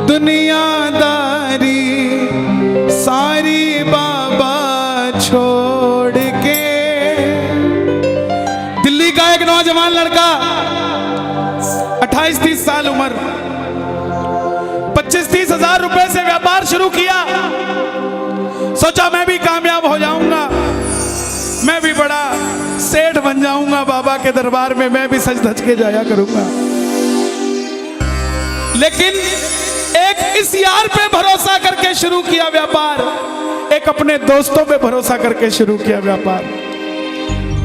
दुनियादारी सारी बाबा छोड़ के। दिल्ली का एक नौजवान लड़का 28-30 साल उम्र, 25-30 हजार रुपए से व्यापार शुरू किया। सोचा मैं भी कामयाब हो जाऊंगा, मैं भी बड़ा सेठ बन जाऊंगा, बाबा के दरबार में मैं भी सज धज के जाया करूंगा। लेकिन एक इस यार पे भरोसा करके शुरू किया व्यापार, एक अपने दोस्तों पे भरोसा करके शुरू किया व्यापार।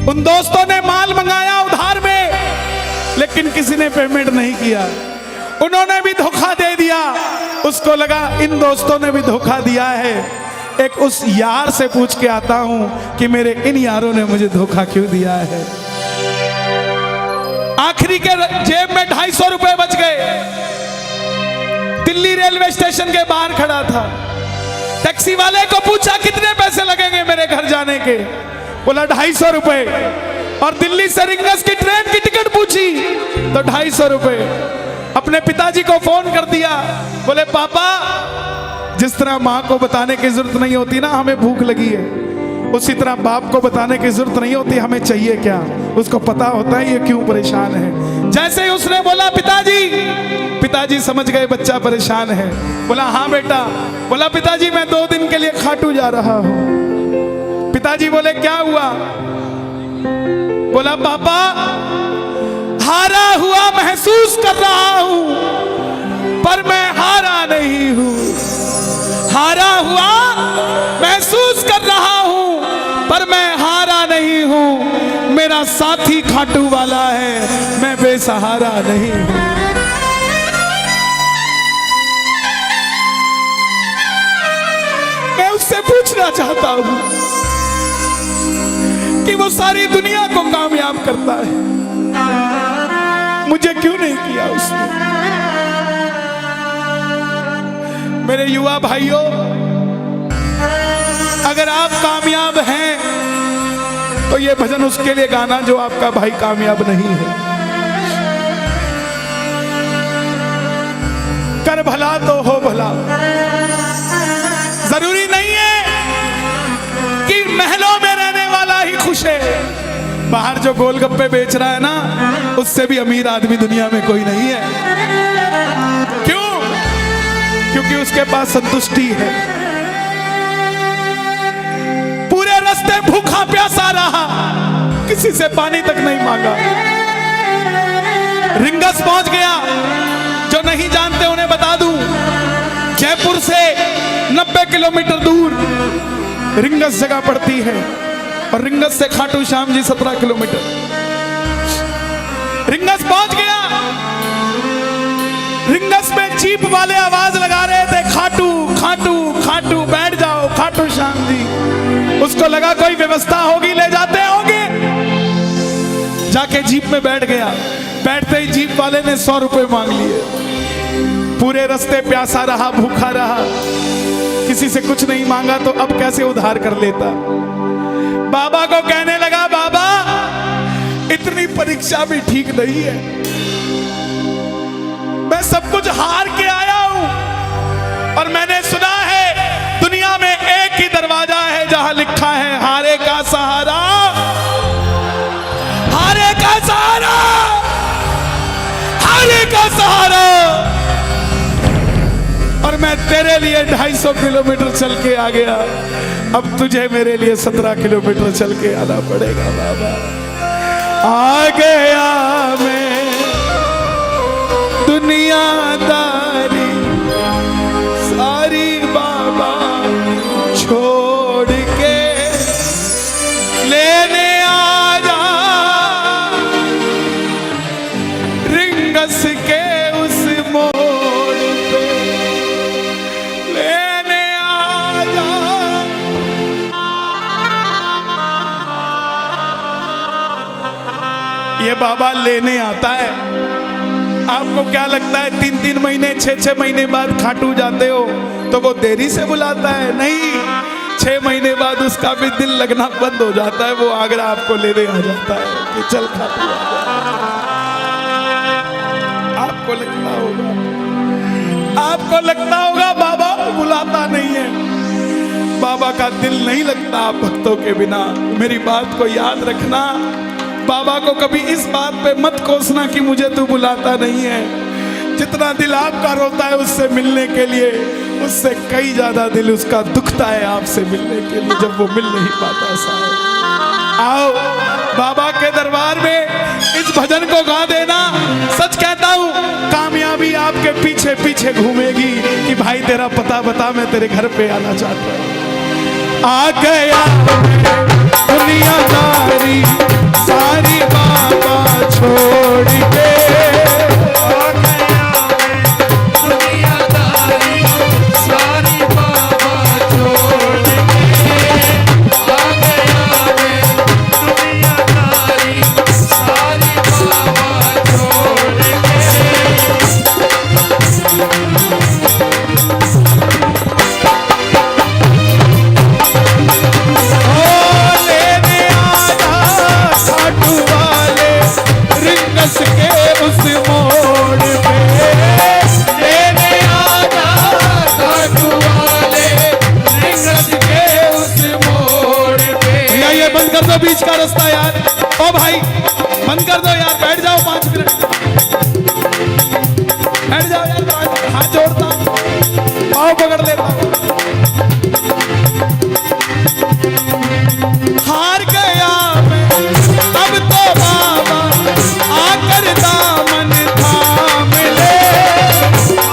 उन दोस्तों ने माल मंगाया उधार में, लेकिन किसी ने पेमेंट नहीं किया। उन्होंने भी धोखा दे दिया। उसको लगा इन दोस्तों ने भी धोखा दिया है, एक उस यार से पूछ के आता हूं कि मेरे इन यारों ने मुझे धोखा क्यों दिया है। आखिरी के जेब में 250 रुपए बच गए। दिल्ली रेलवे स्टेशन के बाहर खड़ा था। टैक्सी वाले को पूछा कितने पैसे लगेंगे मेरे घर जाने के, बोला 250 रुपए। और दिल्ली से रिंगस की ट्रेन की टिकट पूछी तो 250 रुपए। अपने पिताजी को फोन कर दिया, बोले पापा, जिस तरह माँ को बताने की जरूरत नहीं होती ना हमें भूख लगी है, उसी तरह बाप को बताने की जरूरत नहीं होती हमें चाहिए क्या, उसको पता होता है ये क्यों परेशान है। जैसे ही उसने बोला पिताजी, पिताजी समझ गए बच्चा परेशान है। बोला हाँ बेटा। बोला पिताजी मैं 2 दिन के लिए खाटू जा रहा हूं। पिताजी बोले क्या हुआ? बोला पापा, हारा हुआ महसूस कर रहा हूं, पर मैं हारा नहीं हूं। हारा हुआ महसूस कर रहा हूं, पर मैं हारा नहीं हूं। मेरा साथी खाटू वाला है, मैं बेसहारा नहीं हूं। मैं उससे पूछना चाहता हूं कि वो सारी दुनिया को कामयाब करता है, मुझे क्यों नहीं किया उसने? मेरे युवा भाइयों, अगर आप कामयाब हैं तो ये भजन उसके लिए गाना जो आपका भाई कामयाब नहीं है। कर भला तो हो भला। जरूरी नहीं है कि महलों में रहने वाला ही खुश है। बाहर जो गोलगप्पे बेच रहा है ना, उससे भी अमीर आदमी दुनिया में कोई नहीं है। क्यों? क्योंकि उसके पास संतुष्टि है। पूरे रास्ते भूखा प्यासा रहा, किसी से पानी तक नहीं मांगा। रिंगस पहुंच गया। जो नहीं जानते उन्हें बता दूं, जयपुर से 90 किलोमीटर दूर रिंगस जगह पड़ती है, और रिंगस से खाटू श्याम जी 17 किलोमीटर। रिंगस पहुंच गया। रिंगस में जीप वाले आवाज लगा रहे थे, खाटू खाटू खाटू, बैठ जाओ खाटू श्याम जी। उसको लगा कोई व्यवस्था होगी, ले जाते होंगे। जाके जीप में बैठ गया। बैठते ही जीप वाले ने 100 रुपए मांग लिए। पूरे रास्ते प्यासा रहा, भूखा रहा, किसी से कुछ नहीं मांगा तो अब कैसे उधार कर लेता। बाबा को कहने लगा, बाबा इतनी परीक्षा भी ठीक नहीं है, मैं सब कुछ हार के आया हूं, और मैंने सुना है दुनिया में एक ही दरवाजा है जहां लिखा है हारे का सहारा, हारे का सहारा, हारे का सहारा। और मैं तेरे लिए 250 किलोमीटर चल के आ गया, अब तुझे मेरे लिए 17 किलोमीटर चल के आना पड़ेगा। बाबा आ गया मैं दुनियादारी सारी बाबा छोड़ के, लेने आ जा रिंगस के उस मोड़ पे, लेने आ जा। ये बाबा लेने आता है। आपको क्या लगता है 3-3 महीने 6-6 महीने बाद खाटू जाते हो तो वो देरी से बुलाता है? नहीं, 6 महीने बाद उसका भी दिल लगना बंद हो जाता है, वो आगरा आपको लेने आ जाता है कि चल खाटू आ जा। आपको लगता होगा आपको लगता होगा बाबा बुलाता नहीं है, बाबा का दिल नहीं लगता आप भक्तों के बिना। मेरी बात को याद रखना, बाबा को कभी इस बात पे मत कोसना कि मुझे तू बुलाता नहीं है। जितना दिल आपका रोता है उससे मिलने के लिए, उससे कई ज्यादा दिल उसका दुखता है आपसे मिलने के लिए, जब वो मिल नहीं पाता। साहब आओ बाबा के दरबार में इस भजन को गा देना। सच कहता हूँ कामयाबी आपके पीछे पीछे घूमेगी कि भाई तेरा पता बता, मैं तेरे घर पे आना चाहता हूँ। आ गया दुनियादारी सारी बाबा छोड़ के, आ गया दुनियादारी सारी बाबा छोड़ के, आ गया दुनियादारी सारी बाबा छोड़ बीच का रास्ता यार। ओ भाई बंद कर दो यार, बैठ जाओ 5 मिनट, बैठ जाओ यार। हाथ जोड़ता पाँव पकड़ लेता, हार गया मैं अब तो बाबा आकर दामन थाम ले।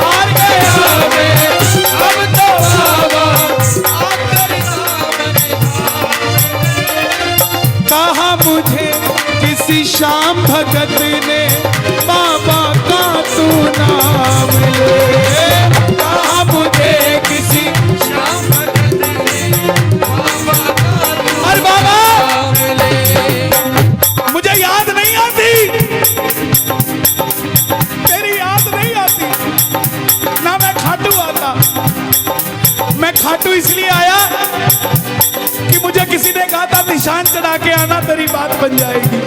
हार गया मैं अब तो बाबा आकर कहा मुझे किसी श्याम भगत ने बाबा का तू नाम ले। कहा मुझे किसी श्याम भगत ने बाबा का तू अरे बाबा नाम ले। मुझे याद नहीं आती, तेरी याद नहीं आती ना। मैं खाटू आता, मैं खाटू इसलिए आया कि मुझे किसी ने कहा था निशान चढ़ा के आना, तेरी बात बन जाएगी।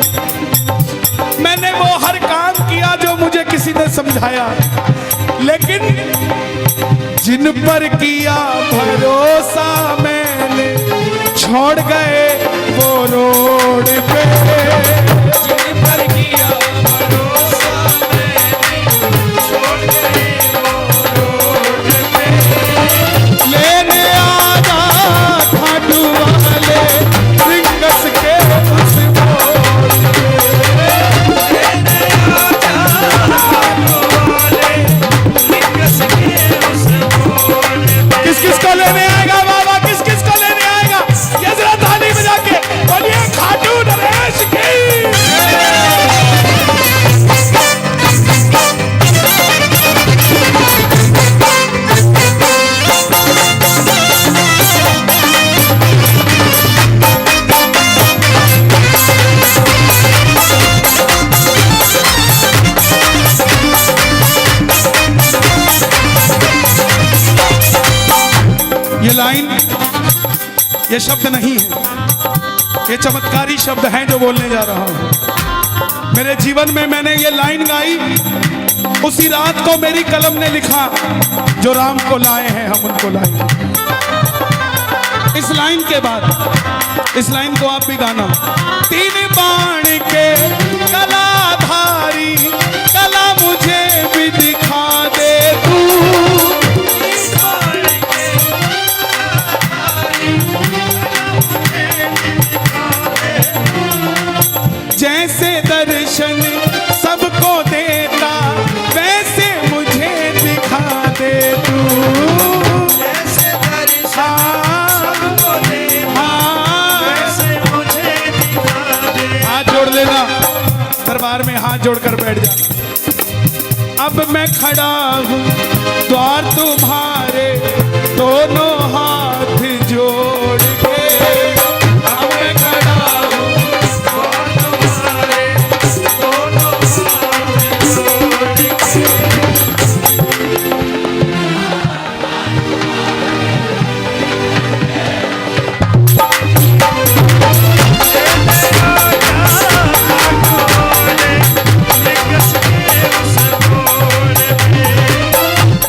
मैंने वो हर काम किया जो मुझे किसी ने समझाया, लेकिन जिन पर किया भरोसा मैंने छोड़ गए वो रोड पे। जिन पर किया भरोसा मैंने छोड़ गए वो रोड पे। लेने आजा खाटू वाले रिंगस के उस मोड़ पे। लेने आजा खाटू वाले रिंगस के उस मोड़ पे। किस किस को लेने आएगा बाबा, किस किस को लेने आएगा? ये जरा ताली बजा के बोलिए खाटू नरेश की। ये लाइन, ये शब्द नहीं है, ये चमत्कारी शब्द हैं जो बोलने जा रहा हूं। मेरे जीवन में मैंने ये लाइन गाई उसी रात को मेरी कलम ने लिखा, जो राम को लाए हैं हम उनको लाए। इस लाइन के बाद इस लाइन को आप भी गाना। 3 बाण के कलाधारी कला मुझे भी दिखा दे तू। जैसे दर्शन सबको देता वैसे मुझे दिखा दे तू। जैसे दर्शन सबको देता वैसे मुझे दिखा दे। हाथ जोड़ लेना, दरबार में हाथ जोड़कर बैठ जाना। अब मैं खड़ा हूँ द्वार तुम्हारे दोनों हाथ जोड़ के। अब मैं खड़ा हूँ तुम्हारे दोनों हाथ जोड़ के।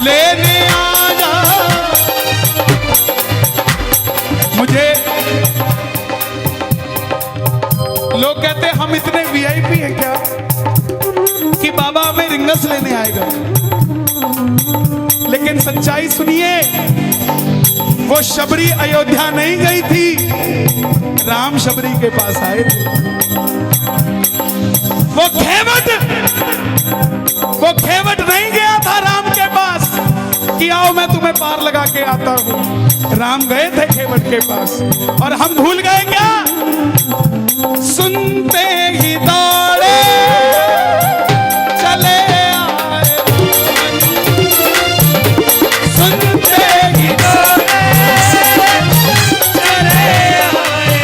लेने कि बाबा हमें रिंगस लेने आएगा, लेकिन सच्चाई सुनिए, वो शबरी अयोध्या नहीं गई थी, राम शबरी के पास आए थे। वो खेवट नहीं गया था राम के पास कि आओ मैं तुम्हें पार लगा के आता हूं। राम गए थे खेवट के पास, और हम भूल गए क्या? सुनते ही दौड़े चले आए, सुनते ही दौड़े चले आए,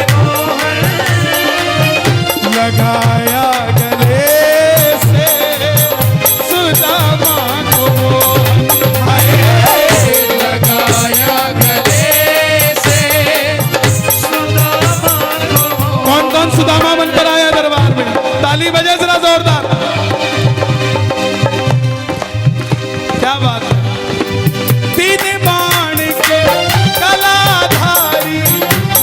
लगाया गले से सुदामा को, लगाया गले से सुदामा को। कौन कौन सुदामा बनकर आया दरबार में? ताली बजे जरा जोरदार। क्या बात है? तीन बाण के कलाधारी,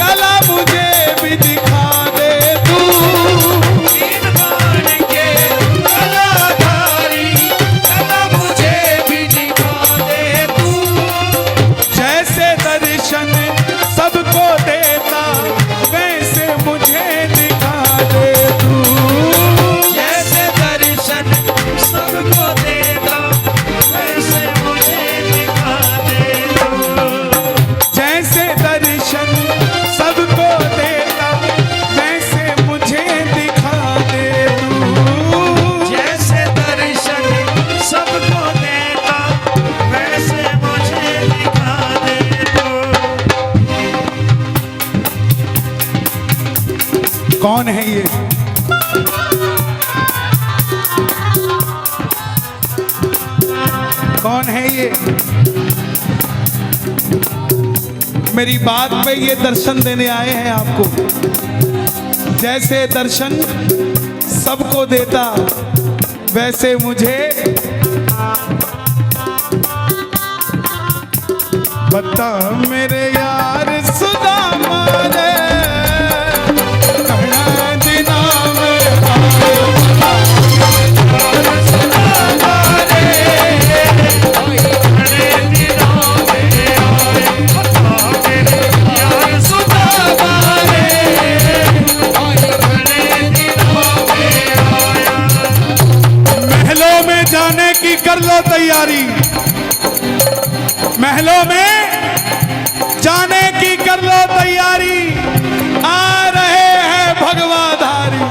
कला मुझे भी दिखा दे तू। तीन बाण के कलाधारी, कला मुझे भी दिखा दे तू। जैसे दर्शन सबको देता, वैसे मुझे दिखा दे तू। जैसे दर्शन सबको देता, वैसे मुझे दिखा दे तू। जैसे दर्शन सबको देता, वैसे मुझे दिखा दे तू। जैसे दर्शन सबको देता, वैसे मुझे दिखा दे तू। कौन है ये? कौन है ये? मेरी बात पे ये दर्शन देने आए हैं आपको। जैसे दर्शन सबको देता, वैसे मुझे बता मेरे यार सुदामा ने कहना दिना में महलों में जाने की कर लो तैयारी, महलों में जाने की कर लो तैयारी, आ रहे हैं भगवाधारी।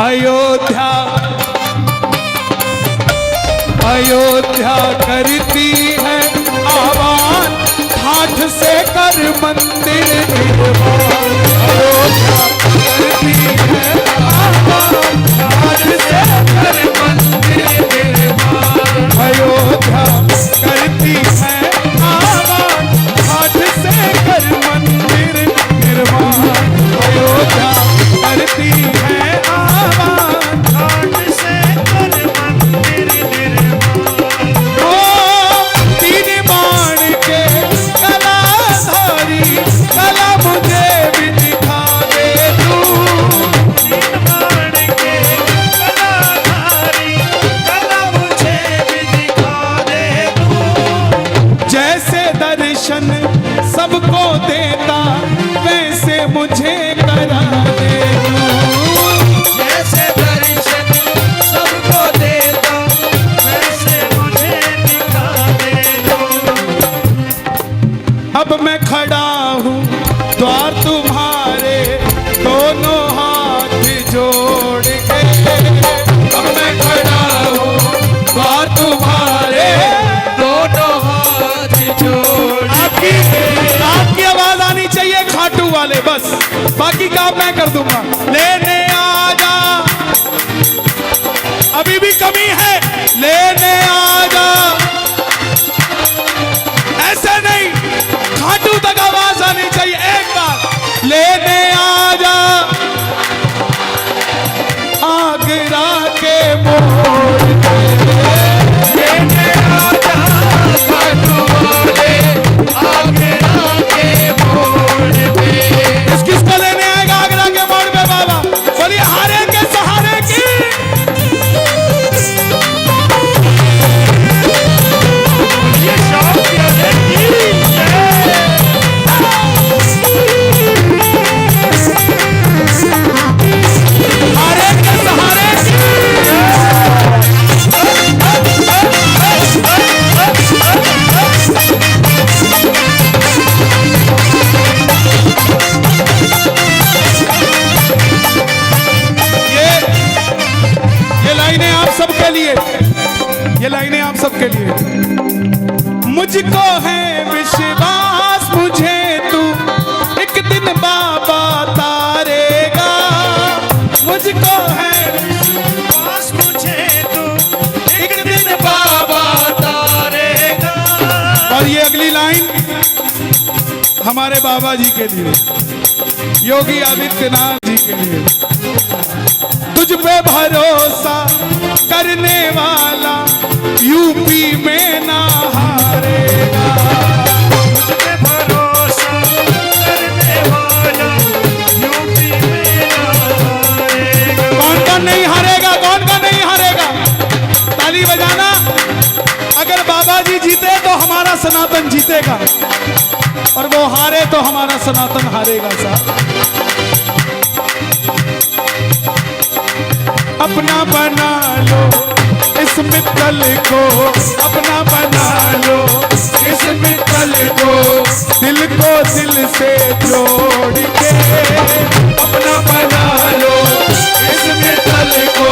अयोध्या अयोध्या करती है आह्वान, ठाठ से कर मंदिर निर्माण। अयोध्या करती है आह्वान, ठाठ से कर मंदिर निर्माण। अयोध्या करती है आह्वान, ठाठ से कर मंदिर निर्माण। अयोध्या करती है आह्वान, ठाठ से कर मंदिर निर्माण। ओ तीन बाण के कलाधारी, कला मुझे भी दिखा दे तू। तीन बाण के कलाधारी, कला मुझे भी दिखा दे तू। जैसे दर्शन सबको देता, वैसे मुझे करा दे तू। जैसे दर्शन सबको देता, वैसे मुझे दिखा दे तू। अब मैं खड़ा हूँ द्वार तुम्हारे, दोनों हाथ जोड़ के। अब मैं खड़ा हूँ द्वार तुम्हारे, दोनों हाथ जोड़ आपकी आवाज आनी चाहिए खाटू वाले, बस बाकी काम मैं कर दूंगा। लेने आ जा, अभी भी कमी है, लेने आ जा। ऐसे नहीं, खाटू तक आवाज आनी चाहिए एक बार। लेने आ जा आगरा के मोड़ पे, लेने आ जा खाटू वाले, और ये अगली लाइन हमारे बाबा जी के लिए, योगी आदित्यनाथ जी के लिए। तुझ पे भरोसा करने वाला यूपी में ना हारेगा। तुझ पे भरोसा करने वाला यूपी में ना हारेगा। कौन कौन नहीं हारेगा, कौन कौन नहीं हारेगा? ताली बजाना। अगर बाबा जी जीते तो हमारा सनातन जीतेगा, और वो हारे तो हमारा सनातन हारेगा साहब। अपना बना लो इस मित्तल को, अपना बना लो इस मित्तल को, दिल को दिल से जोड़ के। अपना बना लो इस मित्तल को,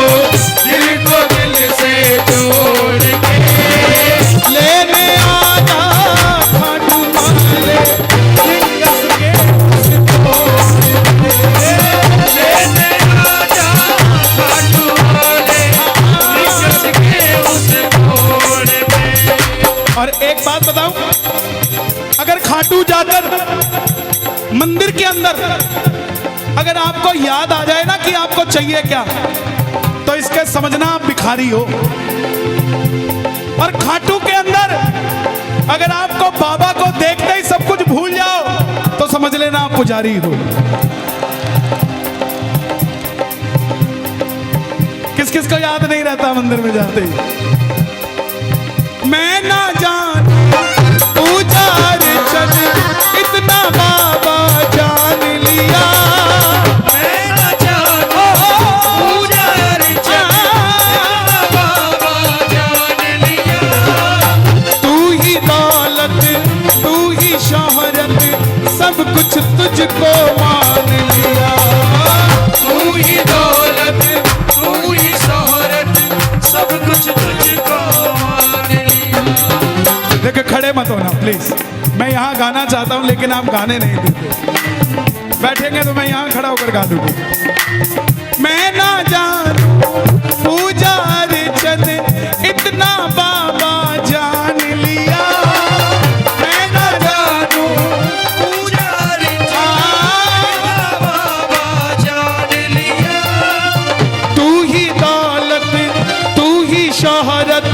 दिल को दिल से जोड़ के। लेने आजा खाटू वाले लिंगस के लेने आजा खाटू वाले लिंगस के उस मोड़ पे। और एक बात बताऊं, अगर खाटू जाकर मंदिर के अंदर अगर आपको याद आ जाए ना कि आपको चाहिए क्या, तो इसके समझना आप भिखारी हो। और खाटू के अंदर अगर आपको बाबा को देखते ही सब कुछ भूल जाओ, तो समझ लेना आप पुजारी हो। किस किस को याद नहीं रहता मंदिर में जाते ही? मैं ना जान पूजा अर्चन इतना बाबा जान लिया। मैं ना जानू पूजा अर्चन इतना बाबा जान लिया। तू ही दौलत तू ही शोहरत सब कुछ तुझको मान लिया। तू ही दौलत तू ही शोहरत सब कुछ तुझको मान लिया। देखो खड़े मत होना प्लीज, मैं यहाँ गाना चाहता हूँ लेकिन आप गाने नहीं देते। बैठेंगे तो मैं यहाँ खड़ा होकर गा दूंगा। मैं ना जानू पूजा अर्चन इतना बाबा जान लिया। मैं ना जानू पूजा अर्चन बाबा जान लिया। तू ही दौलत तू ही शोहरत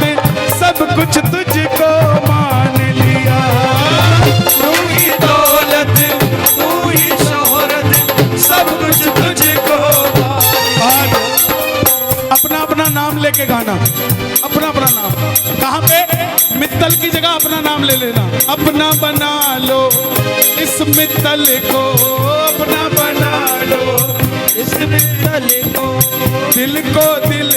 सब कुछ तुझको मान लिया। तू ही दौलत तू ही शोहरत सब कुछ तुझको मान लिया। अपना अपना नाम लेके गाना, अपना अपना नाम। कहाँ पे? मित्तल की जगह अपना नाम ले लेना। अपना बना लो इस मित्तल को, अपना बना लो इस मित्तल को, दिल को दिल